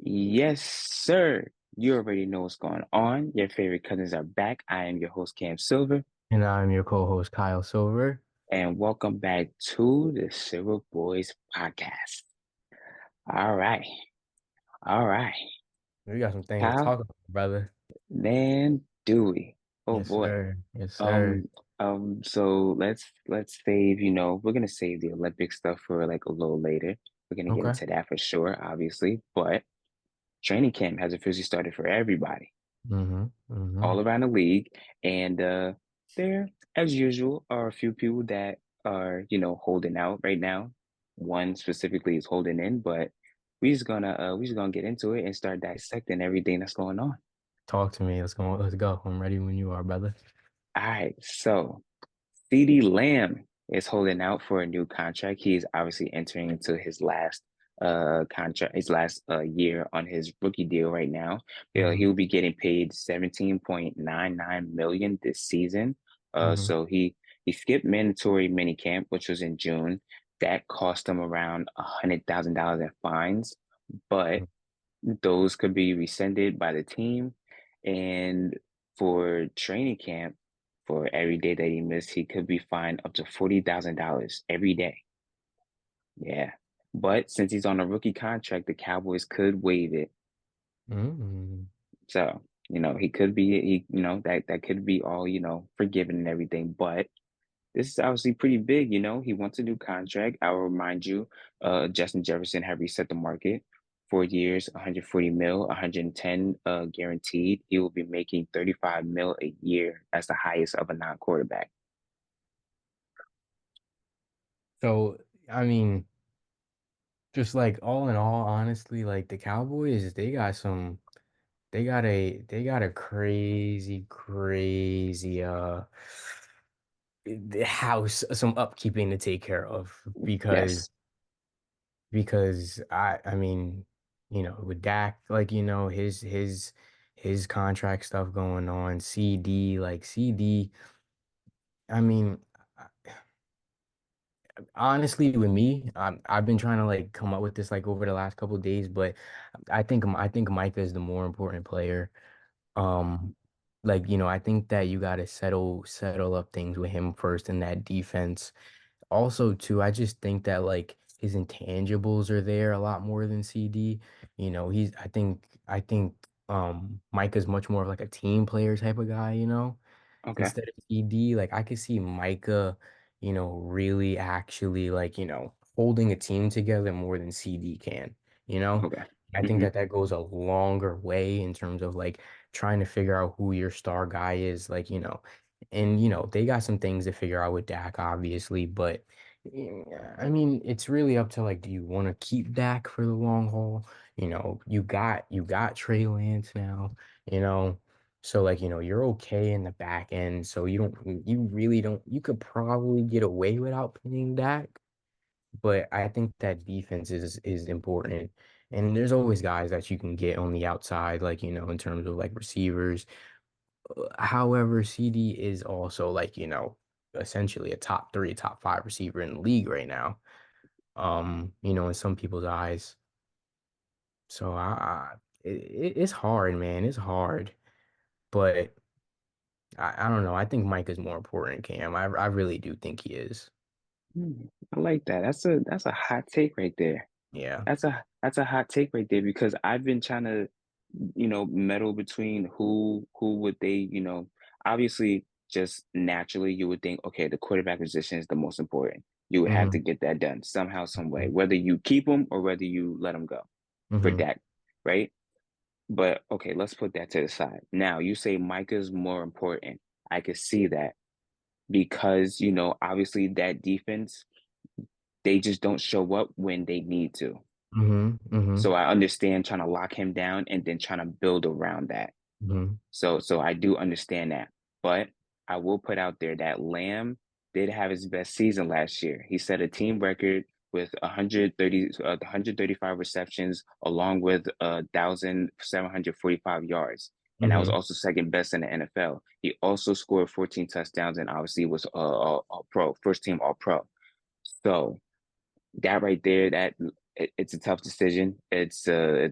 Yes, sir. You already know what's going on. Your favorite cousins are back. I am your host, Cam Silver, And I'm your co-host, Kyle Silver. and welcome back to the Silver Boys podcast. All right. All right. We got some things to Kyle, talk about, brother. man, Dewey. Oh Yes, boy. sir. Yes, sir. So let's save, we're gonna save the Olympic stuff for like a little later. We're gonna get Okay. into that for sure, obviously. But training camp has officially started for everybody, Mm-hmm. Mm-hmm. all around the league. And there, as usual, are a few people that are, holding out right now. One specifically is holding in, but we just gonna get into it and start dissecting everything that's going on. Talk to me. Let's go. Let's go. I'm ready when you are, brother. All right, so CeeDee Lamb is holding out for a new contract. He is obviously entering into his last contract, his last year on his rookie deal right now. Mm-hmm. He'll be getting paid 17.99 million this season. Mm-hmm. So he skipped mandatory minicamp, which was in June. That cost him around $100,000 in fines, but those could be rescinded by the team. And for training camp, for every day that he missed, he could be fined up to $40,000 every day. Yeah. But since he's on a rookie contract, the Cowboys could waive it. Mm-hmm. So, he could be that could be all, forgiven and everything. But this is obviously pretty big, He wants a new contract. I will remind you, Justin Jefferson had reset the market. 4 years, 140 mil, 110 guaranteed. He will be making 35 mil a year. That's the highest of a non-quarterback. So, I mean, just like all in all, honestly, like the Cowboys, they got a crazy, crazy, house, some upkeeping to take care of because Yes. I mean, with Dak, like, his contract stuff going on, CD, I mean, I- honestly, with me, I've been trying to like come up with this like over the last couple of days, but I think Micah is the more important player. Um, like, I think that you got to settle up things with him first in that defense. Also, too, I just think that like his intangibles are there a lot more than CD. Mike is much more of like a team player type of guy, Okay. instead of CD. Like I could see Micah, really actually like, holding a team together more than CD can, you know? Okay. I think Hmm. that goes a longer way in terms of like trying to figure out who your star guy is, like, and they got some things to figure out with Dak, obviously, but I mean, it's really up to like, do you want to keep Dak for the long haul? You got Trey Lance now, you know. So like, you're okay in the back end. So you really don't, you could probably get away without paying Dak. But I think that defense is important. And there's always guys that you can get on the outside, like, in terms of like receivers. However, CD is also like, essentially a top three, top five receiver in the league right now. In some people's eyes. So it's hard, man. It's hard. But I don't know. I think Mike is more important, Cam. I really do think he is. I like that. That's a hot take right there. Yeah. That's a hot take right there because I've been trying to, meddle between who would they, obviously just naturally you would think, okay, the quarterback position is the most important. You would have to Hmm. get that done somehow, some way, whether you keep him or whether you let him go for Hmm. Dak, right? But okay, let's put that to the side. Now you say Micah's more important. I could see that because, obviously that defense, they just don't show up when they need to. Hmm. So Hmm. I understand trying to lock him down and then trying to build around that. Hmm. So I do understand that. But I will put out there that Lamb did have his best season last year. He set a team record with 135 receptions along with 1,745 yards. And that was Hmm. also second best in the NFL. He also scored 14 touchdowns and obviously was all pro, first team all pro. So that right there, that it's a tough decision. It's a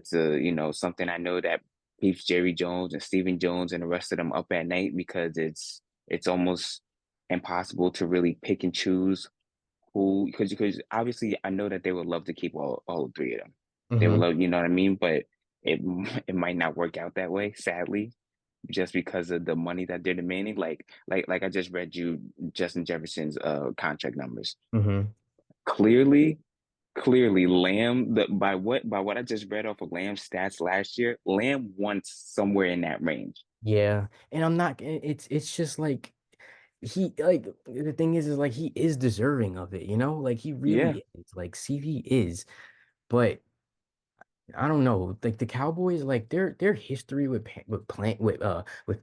something I know that keeps Jerry Jones and Stephen Jones and the rest of them up at night because it's almost impossible to really pick and choose who because obviously I know that they would love to keep all three of them. They would Hmm. love, you know what I mean? But it it might not work out that way, sadly, just because of the money that they're demanding. Like I just read you Justin Jefferson's contract numbers. Hmm. Clearly, clearly, Lamb by what I just read off of Lamb's stats last year, Lamb wants somewhere in that range. Yeah, and I'm not. It's just like he like the thing is like he is deserving of it, like he Yeah. really is. Like CD is, but I don't know. Like the Cowboys, like their history with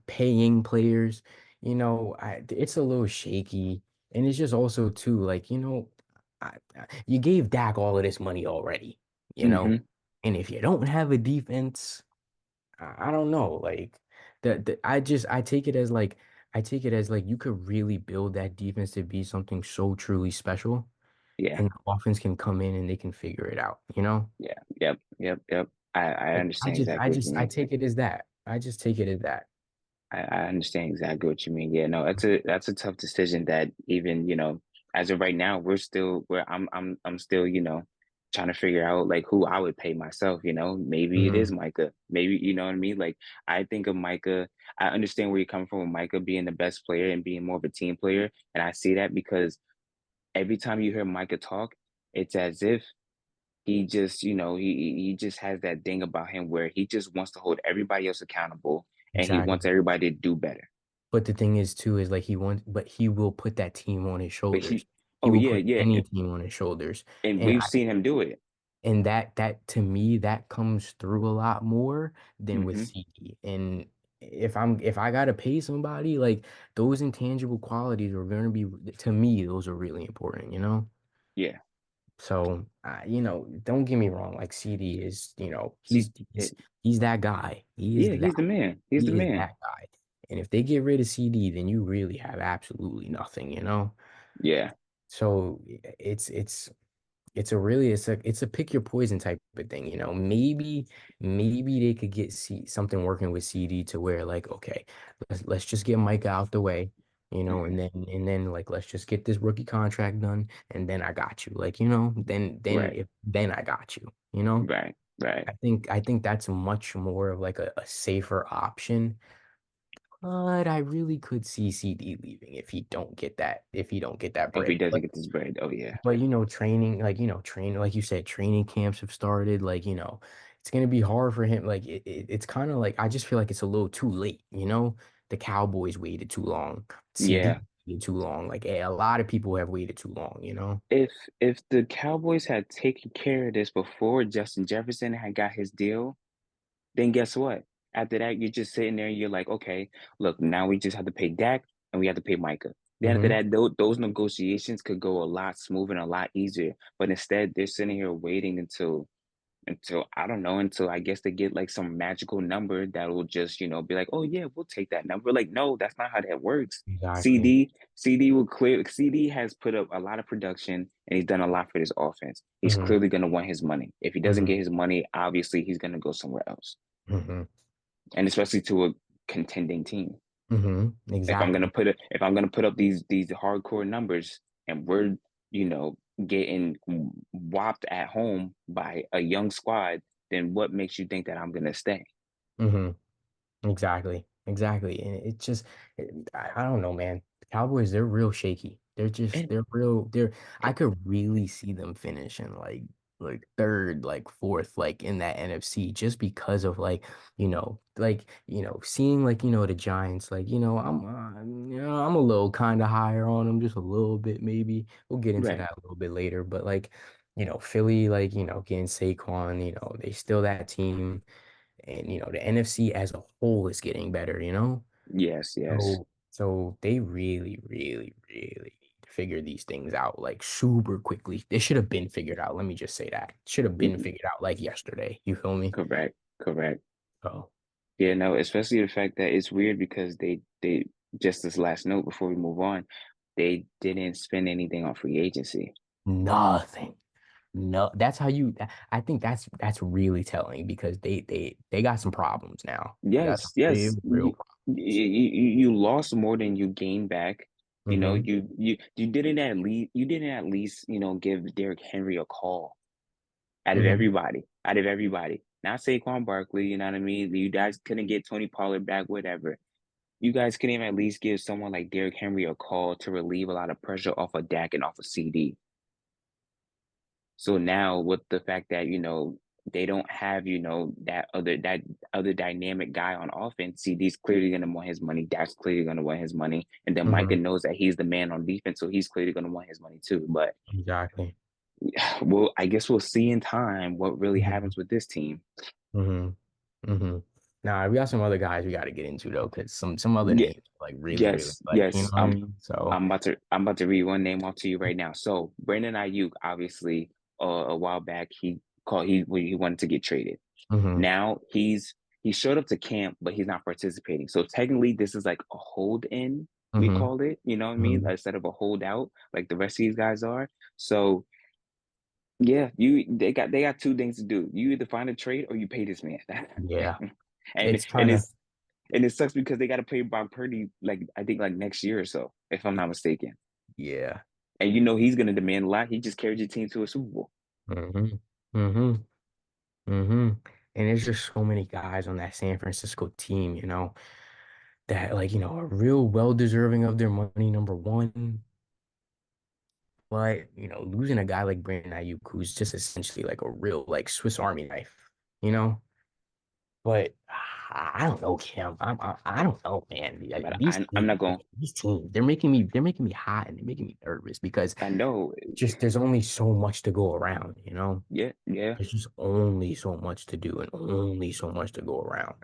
paying players, it's a little shaky, and it's just also too like you gave Dak all of this money already, you know, Mm-hmm. and if you don't have a defense. I don't know. Like I take it as like you could really build that defense to be something so truly special, Yeah. and the offense can come in and they can figure it out. Yeah. Yep. Yep. Yep. I Like understand exactly what you I mean. take it as that. I just take it as that. I understand exactly what you mean. Yeah, no, that's a tough decision that even, as of right now, I'm still, trying to figure out like who I would pay myself, Maybe it is Hmm. Micah. Maybe, you know what I mean? Like I think of Micah, I understand where you're coming from with Micah being the best player and being more of a team player. And I see that because every time you hear Micah talk, it's as if he just, he just has that thing about him where he just wants to hold everybody else accountable and he wants Exactly. everybody to do better. But the thing is too is like but he will put that team on his But shoulders. He oh will yeah, put yeah, any team on his shoulders. and And we've seen him do it. that to me that comes through a lot more than with Hmm. CD. And if I gotta pay somebody, like those intangible qualities are gonna be to me, those are really important. Yeah. So don't get me wrong, like CD is, See, it, he's that guy. yeah, he's the man. He's the He is man. that guy. And if they get rid of CD, then you really have absolutely nothing. Yeah. So it's a pick your poison type of thing. Maybe they could get something working with CD to where like, okay, let's just get Micah out the way, Hmm. and then like let's just get this rookie contract done, and then I got you. Like, then Right. if then I got you. Right. Right. I think that's much more of like a safer option. But I really could see CD leaving if he don't get that If he bread. doesn't get this bread, oh yeah. But training, like you said, training camps have started. Like, it's gonna be hard for him. Like it's kind of like I just feel like it's a little too late. The Cowboys waited too long. CD Yeah. waited too long. Like a lot of people have waited too long. If the Cowboys had taken care of this before Justin Jefferson had got his deal, then guess what? After that, you're just sitting there and you're like, okay, look, now we just have to pay Dak and we have to pay Micah. Then after Hmm. that, those negotiations could go a lot smoother and a lot easier. But instead, they're sitting here waiting until I don't know, until I guess they get like some magical number that will just, be like, oh yeah, we'll take that number. Like, no, that's not how that works. Exactly. CD will clear CD has put up a lot of production and he's done a lot for this offense. He's Hmm. clearly gonna want his money. If he doesn't Hmm. get his money, obviously he's gonna go somewhere else. Hmm. And especially to a contending team. Exactly. If I'm gonna put up these hardcore numbers and we're, you know, getting whopped at home by a young squad, then what makes you think that I'm gonna stay? Hmm. Exactly. Exactly. And I don't know, man. The Cowboys, they're real shaky. And They're real, I could really see them finishing like third, like fourth, like in that NFC just because of seeing like, the Giants, like, I'm a little kind of higher on them, just a little bit, maybe. We'll get into right. that a little bit later, but like, Philly, like, getting Saquon, they still that team. And the NFC as a whole is getting better. Yes, yes. So they really, really, really need to figure these things out like super quickly. They should have been figured out. Let me just say that. Should have been Mhm. figured out like yesterday. You feel me? Correct. Correct. Oh, Yeah, no, especially the fact that it's weird because they just this last note before we move on, they didn't spend anything on free agency. nothing. No, that's how you. I think that's really telling because they got some problems now. They got some Yes, yes. real You lost more than you gained back. You know, problems. you didn't at least give Derrick Henry a call out of Hmm. everybody, out of everybody. Not Saquon Barkley, you know what I mean? You guys couldn't get Tony Pollard back, whatever. You guys couldn't even at least give someone like Derrick Henry a call to relieve a lot of pressure off of Dak and off of CD. So now with the fact that, they don't have, that other dynamic guy on offense, CD's clearly gonna want his money, Dak's clearly gonna want his money. And then Micah Hmm. knows that he's the man on defense, so he's clearly gonna want his money too. But Exactly. well, I guess we'll see in time what really Hmm. happens with this team. Hmm. Hmm. Nah, we got some other guys we got to get into though, because some other Yeah, names like really yes, like you know yes. what I mean. So, I'm about to read one name off to you right now. So Brandon Aiyuk, obviously, a while back he wanted to get traded. hmm. Now he showed up to camp, but he's not participating. So technically, this is like a hold in. We Hmm. called it, you know what I mean, Hmm. instead of a holdout, like the rest of these guys are. So yeah, they got two things to do. You either find a trade or you pay this man. Yeah, and it's and kind of it's and it sucks because they got to pay Brock Purdy like I think like next year or so, if I'm not mistaken. yeah. And he's gonna demand a lot. He just carried your team to a Super Bowl. Hmm. Hmm. Hmm. And there's just so many guys on that San Francisco team, that like, are real well deserving of their money, number one. But, losing a guy like Brandon Ayuk, who's just essentially like a real like Swiss Army knife, you know? But I don't know, Kim. I don't know, man. But These I'm not teams, going. they're making me hot and they're making me nervous because I know. just there's only so much to go around, Yeah, yeah. There's just only so much to do and only so much to go around.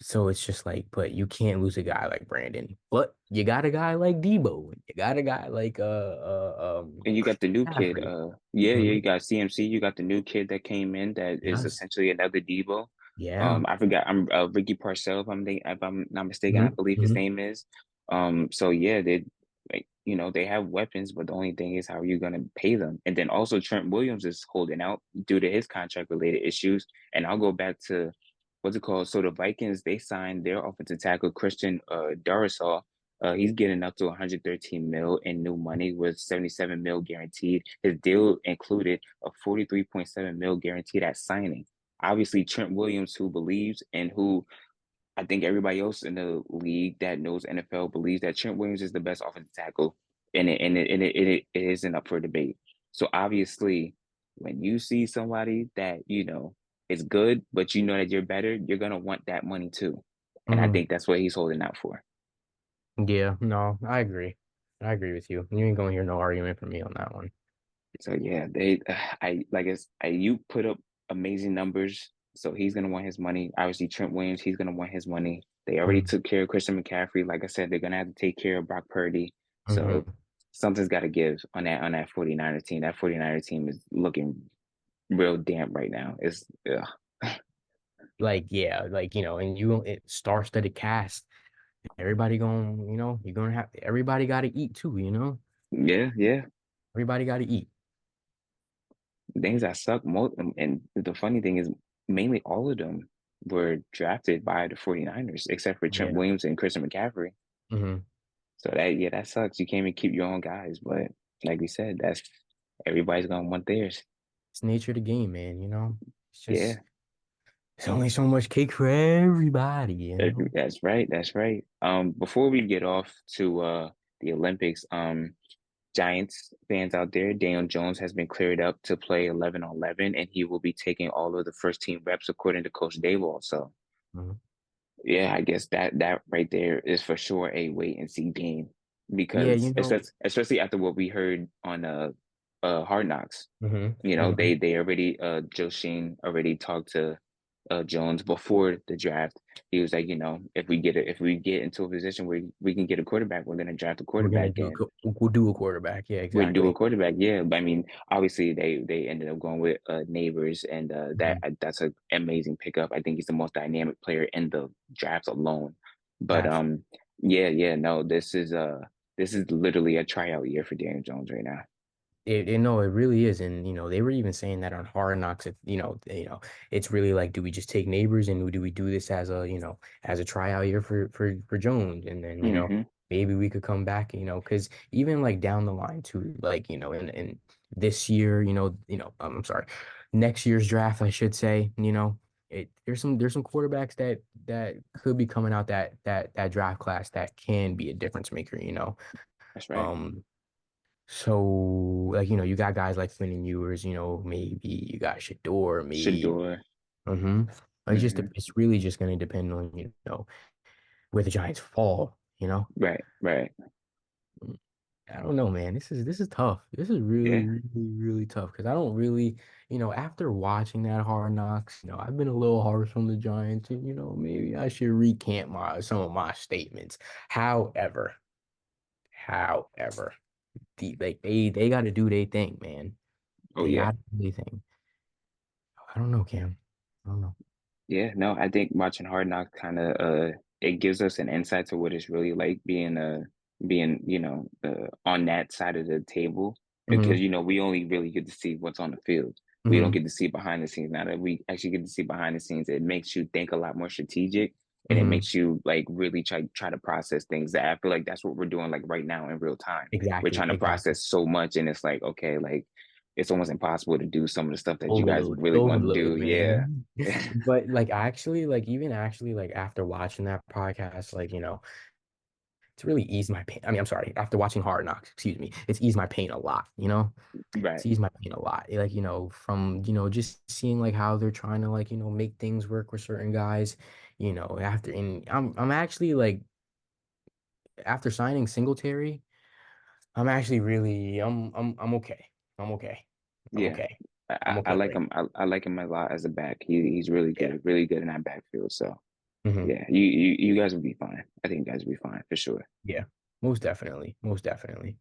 So it's just like, but you can't lose a guy like Brandon. But you got a guy like Debo. You got a guy like And you got the new kid. Caffrey. Yeah, yeah. Hmm. You got CMC. You got the new kid that came in that is Yes. essentially another Debo. Yeah. I forgot. I'm Ricky Parcell. If I'm not mistaken, I Hmm. believe his Hmm. name is. So yeah, they like they have weapons, but the only thing is how are you gonna pay them? And then also Trent Williams is holding out due to his contract related issues. And I'll go back to what's it called? So the Vikings they signed their offensive tackle Christian Darrisaw. He's getting up to 113 mil in new money with 77 mil guaranteed. His deal included a 43.7 mil guaranteed at signing. Obviously, Trent Williams, who believes and who I think everybody else in the league that knows NFL believes that Trent Williams is the best offensive tackle, and it isn't up for debate. So obviously, when you see somebody that is good, but you know that you're better, you're gonna want that money too, and I Hmm. think that's what he's holding out for. Yeah, no, I agree. I agree with you. You ain't gonna hear no argument from me on that one. So yeah, you put up amazing numbers. So he's gonna want his money. Obviously, Trent Williams, he's gonna want his money. They already Hmm. took care of Christian McCaffrey. Like I said, they're gonna have to take care of Brock Purdy. So Hmm. something's got to give on that 49er team. That 49er team is looking real damp right now. It's Like, yeah, like, and star-studded cast. Everybody going, you're gonna have everybody gotta eat too, yeah, yeah. Everybody gotta eat. Things that suck most, and the funny thing is, mainly all of them were drafted by the 49ers, except for Trent Yeah. Williams and Christian McCaffrey. Hmm. So that sucks. You can't even keep your own guys, but like we said, that's everybody's gonna want theirs. It's nature of the game, man, It's just Yeah, there's only so much cake for everybody. that's right. That's right. Before we get off to the Olympics, Giants fans out there, Daniel Jones has been cleared up to play 11 on 11, and he will be taking all of the first team reps according to Coach Dayball. So Mhm. yeah, I guess that right there is for sure a wait and see game Yeah, because especially after what we heard on Hard Knocks. hmm They hmm they already Joe Sheen already talked to Jones before the draft. He was like, if we get into a position where we can get a quarterback, we're gonna draft a we're gonna quarterback do and we'll do a quarterback. Yeah, we do a exactly. quarterback. Yeah, but I mean, obviously they ended up going with Neighbors, and Hmm. that's an amazing pickup. I think he's the most dynamic player in the draft alone. But That's yeah, yeah, no, this is literally a tryout year for Daniel Jones right now. No, it really is. And they were even saying that on Hard Knocks. It's really like, do we just take neighbors and do we do this as a tryout year for Jones? And then, Hmm. maybe we could come back, because even like down the line too, like, in this year, I'm sorry, next year's draft, I should say, there's some quarterbacks that could be coming out that draft class that can be a difference maker. That's right. Um, so, like, you got guys like Flynn and Ewers, maybe you got Shador, maybe. Shador. hmm Hmm. it's really just going to depend on, where the Giants fall. Right, right. Mm, I don't know, man. This is tough. This is really, Yeah. really, really tough because I don't really, after watching that Hard Knocks, I've been a little harsh on the Giants, and maybe I should recant my some of my statements. However, however, they got to do their thing, man. Oh They yeah. got to do their thing. I don't know, Cam. I don't know. Yeah, no, I think watching Hard Knocks kind of it gives us an insight to what it's really like being on that side of the table because hmm we only really get to see what's on the field. We don't hmm get to see behind the scenes. Now that we actually get to see behind the scenes, it makes you think a lot more strategic and it hmm makes you like really try to process things that I feel like that's what we're doing like right now in real time. We're Exactly, trying to exactly. process so much and it's like okay, like it's almost impossible to do some of the stuff that you guys Overload, really want to overload, do. Yeah. man. But like actually, like even actually, like after watching that podcast, like it's really eased my pain. I mean, I'm sorry, after watching Hard Knocks, excuse me, it's eased my pain a lot. It's Right. eased my pain a lot. Like, from just seeing like how they're trying to like, make things work with certain guys, after and I'm actually like after signing Singletary. I'm actually really I'm okay. I'm okay. I'm Yeah. okay. I'm I okay like right him. I like him a lot as a back. He's now. really good in that backfield. So Yeah. yeah, you guys will be fine. I think you guys will be fine for sure. Yeah. Most definitely. Most definitely.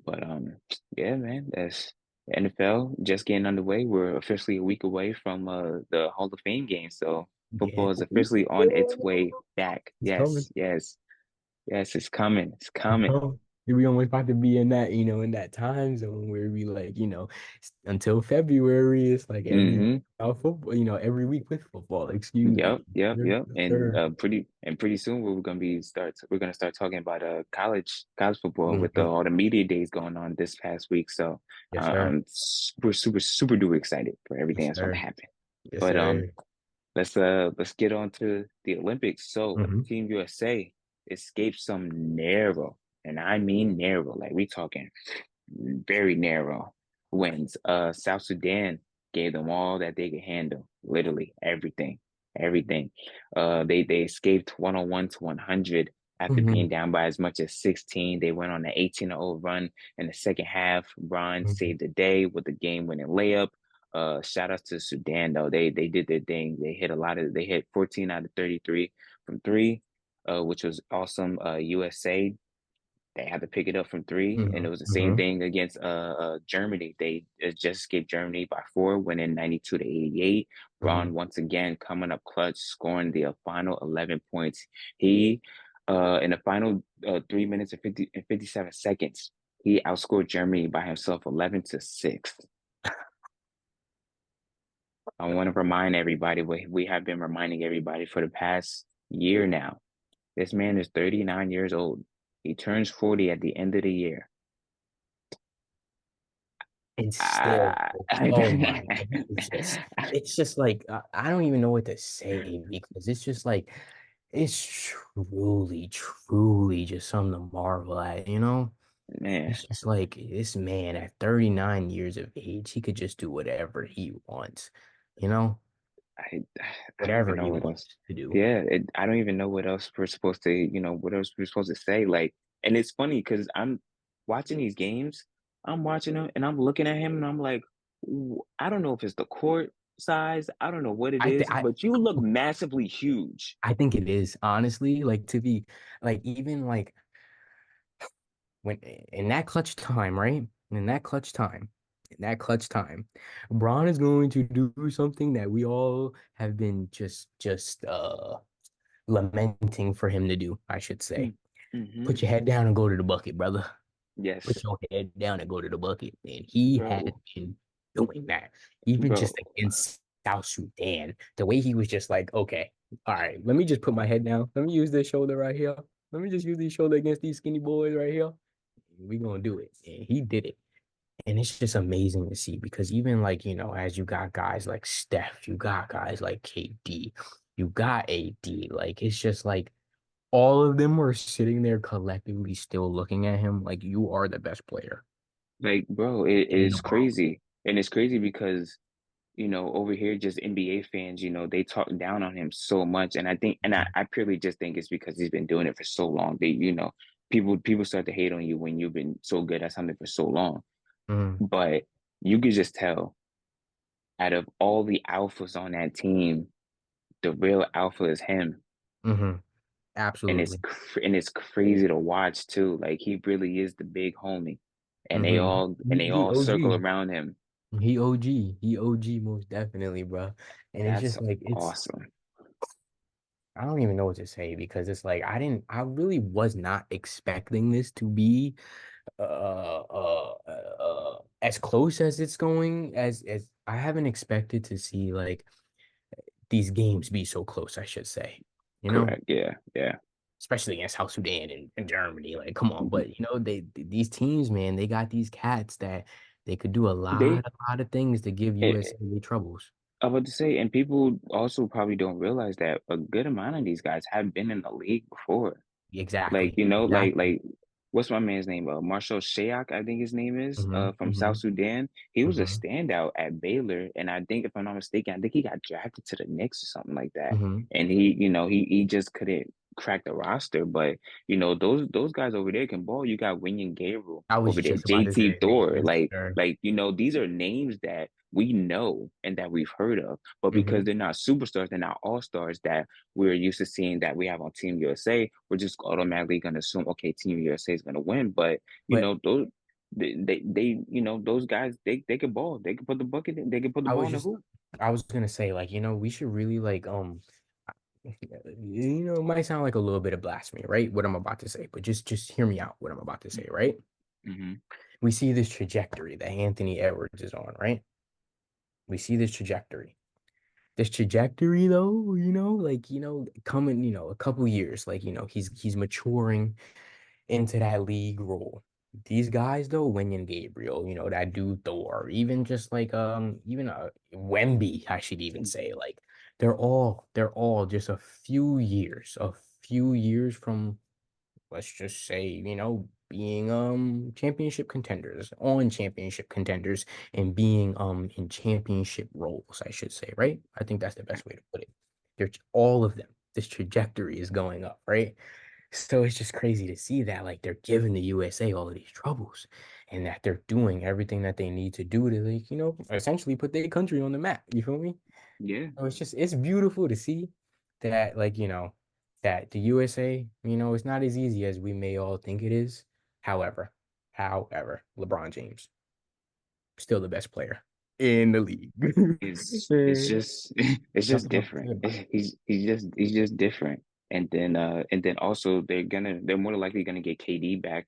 But yeah, man, that's the NFL just getting underway. We're officially a week away from the Hall of Fame game. So Yeah. football is officially on its way back. It's coming. Yes, yes, yes, it's coming. It's It's coming. coming. We almost about to be in that time zone where we like, until February, it's like every week Hmm. about football, every week with football. Excuse me. Yep, yep, Sir, yep. And sir. pretty soon we're gonna start talking about college football with Mhm. all the media days going on this past week. So Yes, sir. I'm super duper excited for everything Yes, that's gonna sir. happen. Yes, But sir. let's get on to the Olympics. So hmm Team USA escaped some narrow, and I mean narrow, like we talking very narrow wins. South Sudan gave them all that they could handle, literally everything, everything. They escaped 101 to 100 after being hmm down by as much as 16. They went on an 18-0 run in the second half. Bron hmm saved the day with a game-winning layup. Shout out to Sudan though. They did their thing. They hit 14 out of 33 from three, which was awesome. USA, they had to pick it up from three, and it was the same hmm thing against Germany. They just escaped Germany by four, winning 92 to 88. Bron hmm once again coming up clutch, scoring the final 11 points. He in the final 3 minutes and 57 seconds, he outscored Germany by himself 11-6. I want to remind everybody what we have been reminding everybody for the past year now. This man is 39 years old. He turns 40 at the end of the year. And still, Ah, oh my God, it's just like I don't even know what to say because it's just like it's truly, truly just something to marvel at. man, It's just like this man at 39 years of age, he could just do whatever he wants, you know, I I don't even whatever know he what else. wants to do. Yeah, I don't even know what else we're supposed to, what else we're supposed to say. Like, and it's funny because I'm watching these games, I'm watching them, and I'm looking at him, and I'm like, I don't know if it's the court size, I don't know what it I think is, but you look massively huge. I think it is honestly like to be like even like when in that clutch time, right? In that clutch time, Bron is going to do something that we all have been just lamenting for him to do, I should say. Mm-hmm. Put your head down and go to the bucket, brother. Yes, Put your head down and go to the bucket. And he has bro, been doing that. Even bro. just against South Sudan, the way he was just like, okay, all right, let me just put my head down. Let me use this shoulder right here. Let me just use these shoulder against these skinny boys right here. We gonna do it. And he did it. And it's just amazing to see because even like, as you got guys like Steph, you got guys like KD, you got AD, like it's just like all of them were sitting there collectively still looking at him like you are the best player Like, bro, it in the is world. crazy. And it's crazy because, over here, just NBA fans, they talk down on him so much. And I think, and I purely just think it's because he's been doing it for so long. People start to hate on you when you've been so good at something for so long. Hmm. But you could just tell out of all the alphas on that team, the real alpha is him. Hmm. And it's Absolutely. and it's crazy to watch too. Like he really is the big homie. And they Hmm. all and He, they he all circle OG. around him. He OG. He OG most definitely, bro. And it's That's just like awesome. I don't even know what to say because it's like I really was not expecting this to be as close as it's going as I haven't expected to see like these games be so close, I should say. You know, Correct. Yeah. Yeah. especially against South Sudan and Germany. Like, come on, but these teams, man, they got these cats that they could do They a lot of things to give eh, USA troubles. I was about to say, and people also probably don't realize that a good amount of these guys have been in the league before. Like, Exactly, like exactly. what's my man's name? Marshall Shayak, I think his name is, Hmm. from South Hmm. Sudan. He was a Hmm. standout at Baylor, and I think if I'm not mistaken, I think he got drafted to the Knicks or something like that. Hmm. And he just couldn't crack the roster. But those guys over there can ball. You got Winyan Gabriel I was over there, just about to JT say, man, Thor, yes, sir. these are names that we know and that we've heard of, but because Hmm. they're not superstars, they're not all stars that we're used to seeing that we have on Team USA, we're just automatically going to assume, okay, Team USA is going to win. But But those those guys, they could ball. They could put the bucket in. They could put the I ball was in the just hoop. I was gonna say, like, we should really like it might sound like a little bit of blasphemy, right? What I'm about to say, but just hear me out, what I'm about to say, right? Mm-hmm. We see this trajectory that Anthony Edwards is on, right? We see this trajectory. This trajectory though, like, coming, a couple years, like, he's maturing into that league role. These guys though, Wenyan Gabriel, that dude Thor, even just like even Wemby, I should even say, like they're all just a few years from, let's just say, being championship contenders, on championship contenders, and being in championship roles, I should say, right? I think that's the best way to put it. They're all of them. This trajectory is going up, right? So it's just crazy to see that like they're giving the USA all of these troubles and that they're doing everything that they need to do to like, essentially put their country on the map. You feel me? Yeah. So it's beautiful to see that like, that the USA, it's not as easy as we may all think it is. However, LeBron James, still the best player in the league. It's just it's That's just what I'm different. saying. He's just different. And then also they're more likely gonna get KD back.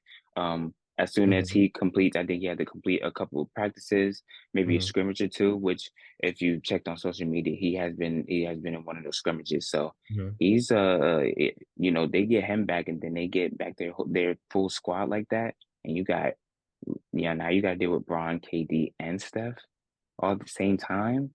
As soon as Mhm, he completes, I think he had to complete a couple of practices, maybe a mhm, scrimmage or two, which if you checked on social media, he has been in one of those scrimmages. So mhm, he's they get him back and then they get back their full squad like that. And now you gotta deal with Bron, KD, and Steph all at the same time,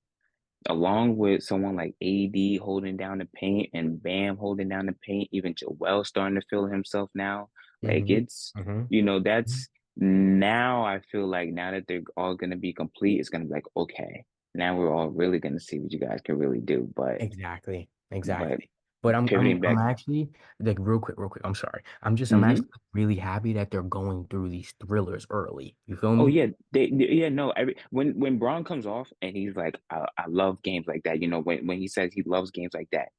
along with someone like AD holding down the paint and Bam holding down the paint, even Joel starting to feel himself now. Like mhm, it's, mhm. that's now I feel like now that they're all gonna be complete, it's gonna be like, okay, now we're all really gonna see what you guys can really do. But Exactly. but Exactly. But I'm I'm pivoting I'm back. actually like real quick. I'm sorry. I'm Hmm. actually really happy that they're going through these thrillers early. You feel Oh me? yeah, yeah, no. When Braun comes off and he's like, I love games like that. When he says he loves games like that,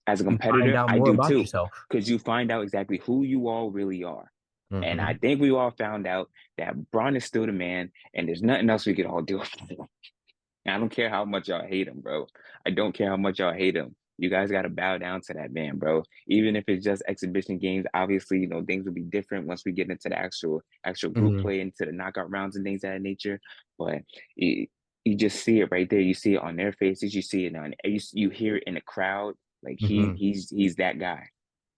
as a You find competitor, out I more do about too, yourself. because you find out exactly who you all really are. And I Hmm. think we all found out that Braun is still the man, and there's nothing else we could all do. I don't care how much y'all hate him, bro. I don't care how much y'all hate him. you guys got to bow down to that man, bro. Even if it's just exhibition games, obviously, things will be different once we get into the actual group Hmm. play, into the knockout rounds and things of that nature. But you, you just see it right there. You see it on their faces. You see it on you hear it in the crowd. Like Hmm. he's that guy.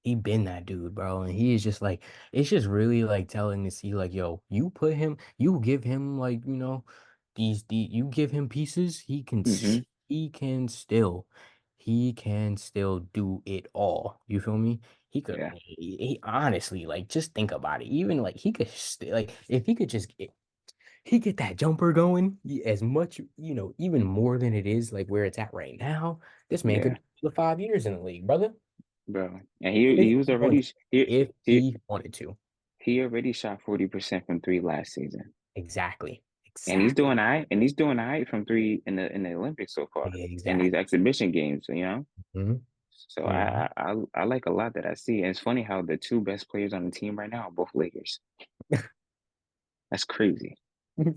He been that dude, bro. And he is just like, it's just really like telling to see, like, yo, you put him, you give him like, you give him pieces, Hmm. he can still do it all. You feel me? Yeah, He honestly, like, just think about it. Even like he could like if he could just he get that jumper going as much, even more than it is like where it's at right now. This man could yeah, do the 5 years in the league, brother. bro. And he If he was he wanted, already he if he he wanted to. he already shot 40% from three last season. Exactly. And he's Exactly. doing all right, and he's doing all right from three in the Olympics so far, Yeah, in these exactly. exhibition games. Hmm. So You know, I like a lot that I see. And it's funny how the two best players on the team right now are both Lakers. That's crazy.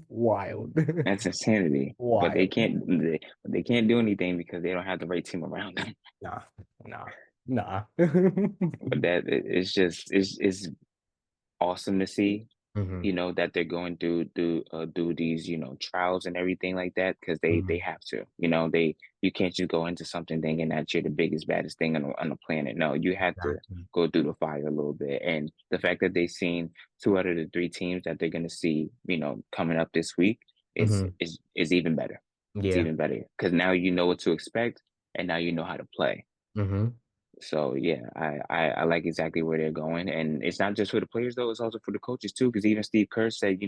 wild. That's insanity. But Wild. they can't do anything because they don't have the right team around them. Nah, nah, nah. But it's awesome to see, Hmm. that they're going through these, trials and everything like that because they Hmm. have to. You can't just go into something thinking that you're the biggest, baddest thing on the planet. No, you have to Exactly. go through the fire a little bit. And the fact that they've seen two out of the three teams that they're gonna see, coming up this week is Hmm. is is even better. It's Yeah. even better because now you know what to expect and now you know how to play. Hmm. So yeah, I like exactly where they're going, and it's not just for the players though; it's also for the coaches too. Because even Steve Kerr said,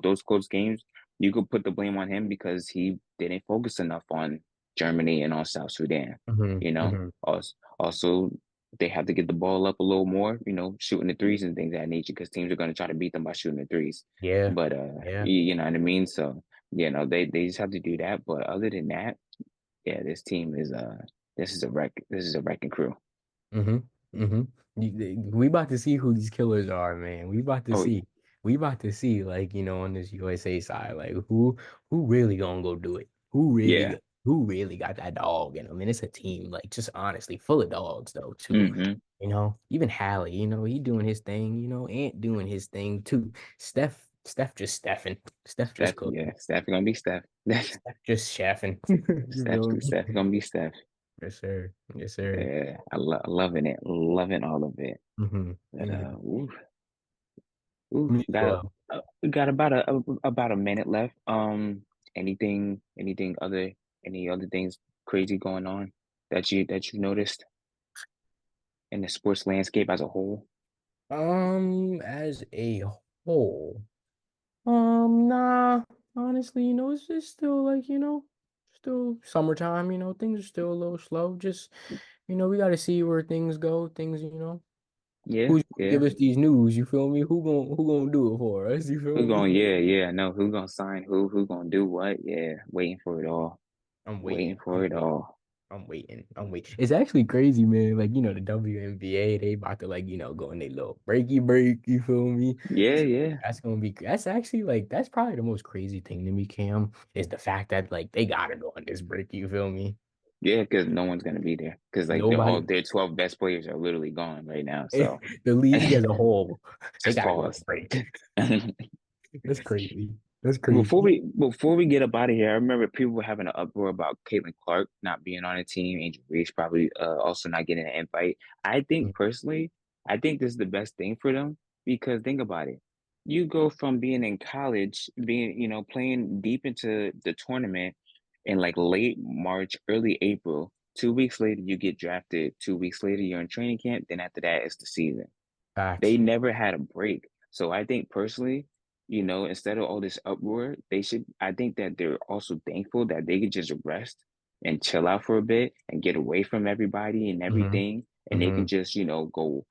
those close games, you could put the blame on him because he didn't focus enough on Germany and on South Sudan. Hmm. You know, Hmm. also they have to get the ball up a little more. Shooting the threes and things of that nature because teams are going to try to beat them by shooting the threes. Yeah. But Yeah. you know what I mean. So they just have to do that. But other than that, yeah, this team is this is a wrecking crew. Hmm. Hmm. We about to see who these killers are, man. We about to Oh see. We about to see, like, on this USA side, like who really gonna go do it? yeah. Who really got that dog in them? And it's a team, like, just honestly full of dogs though, too. Mm-hmm. Even Hallie, he doing his thing, Ant doing his thing too. Steph just Steffing. Steph just Steph, cooking. yeah, Steph gonna be Steph. Steph just chefing. You Steph, feel Steph me? gonna be Steph. Yes, sir. Yes, sir. Yeah, loving it, loving all of it. Hmm. But Hmm. Me as got well. got about a minute left. Anything any other things crazy going on that you noticed in the sports landscape as a whole? As a whole, nah, honestly, it's still like, still summertime, things are still a little slow. Just, we got to see where things go. Yeah, Who's gonna yeah. give us these news? You feel me? Who gonna do it for us? You feel Who going? me? Yeah, yeah. I know who gonna sign who? Who gonna do what? Yeah, waiting for it all. I'm Waiting waiting. for I'm it waiting. all. I'm waiting. I'm waiting. It's actually crazy, man. Like, the WNBA, they about to, like, go in their little breaky break. You feel me? Yeah, So yeah. that's actually like, that's probably the most crazy thing to me, Cam, is the fact that, like, they gotta go on this break. You feel me? Yeah, because no one's gonna be there. Because like Nobody, their 12 best players are literally gone right now. So the league as a whole, they just gotta go on pause. break. That's crazy. That's crazy. Before we get up out of here, I remember people were having an uproar about Caitlin Clark not being on the team, Angel Reese probably also not getting an invite. I think personally, I think this is the best thing for them because think about it. You go from being in college, being, playing deep into the tournament in like late March, early April. 2 weeks later, you get drafted. 2 weeks later, you're in training camp. Then after that, it's the season. They Facts. never had a break. So I think personally, instead of all this uproar, I think that they're also thankful that they could just rest and chill out for a bit and get away from everybody and Hmm. everything. And they Hmm. can just, go,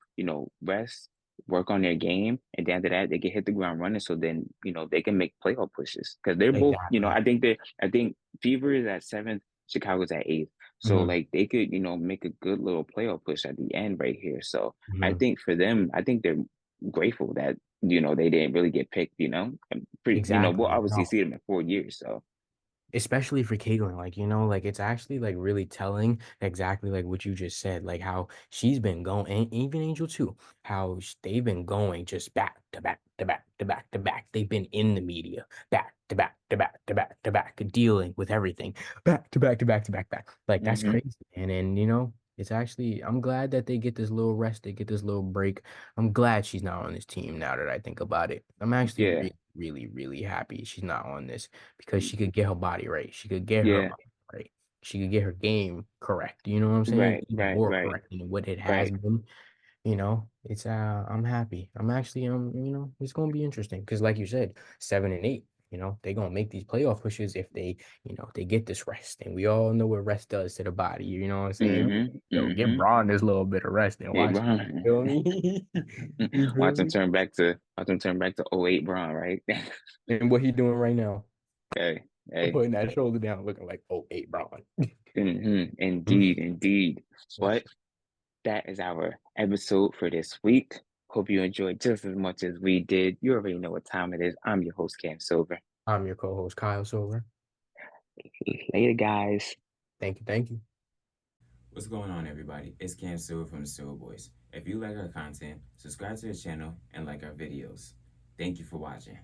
rest, work on their game. And then after that, they can hit the ground running. So then, they can make playoff pushes because they're both, Exactly. I think Fever is at seventh, Chicago's at eighth. So Hmm. like they could, make a good little playoff push at the end right here. So I Hmm. think for them, I think they're grateful that they didn't really get picked. I'm pretty, we'll Exactly. obviously No. see them in 4 years. So especially for Caitlyn, like, like it's actually like really telling exactly like what you just said, like how she's been going, and even Angel too, how they've been going just back to back to back to back to back. They've been in the media back to back to back to back to back, dealing with everything back to back to back to back back. Like that's Hmm. crazy, man. And it's actually I'm glad that they get this little rest, they get this little break. I'm glad she's not on this team now that I think about it. I'm actually Yeah. really, really, really happy she's not on this because she could get her body right. She could get her Yeah. mind right. She could get her game correct. You know what I'm saying? Right, Even right, more right, correct than what it has right. been. It's I'm happy. I'm actually it's gonna be interesting because like you said, 7 and 8, they're gonna make these playoff pushes if they get this rest. And we all know what rest does to the body, you know what I'm saying? Mm-hmm. Yo, get Mm-hmm. Bron this little bit of rest and Yeah, watch it. Bron. You feel me? You feel me? Watch him turn back to '08 Bron, right? And what he doing right now? Hey, hey. Putting that shoulder down, looking like, oh, 8 Bron. Mm-hmm. Indeed, indeed. But that is our episode for this week. Hope you enjoyed just as much as we did. You already know what time it is. I'm your host, Cam Silver. I'm your co-host, Kyle Silver. Later, guys. Thank you. Thank you. What's going on, everybody? It's Cam Silver from the Silver Boys. If you like our content, subscribe to the channel and like our videos. Thank you for watching.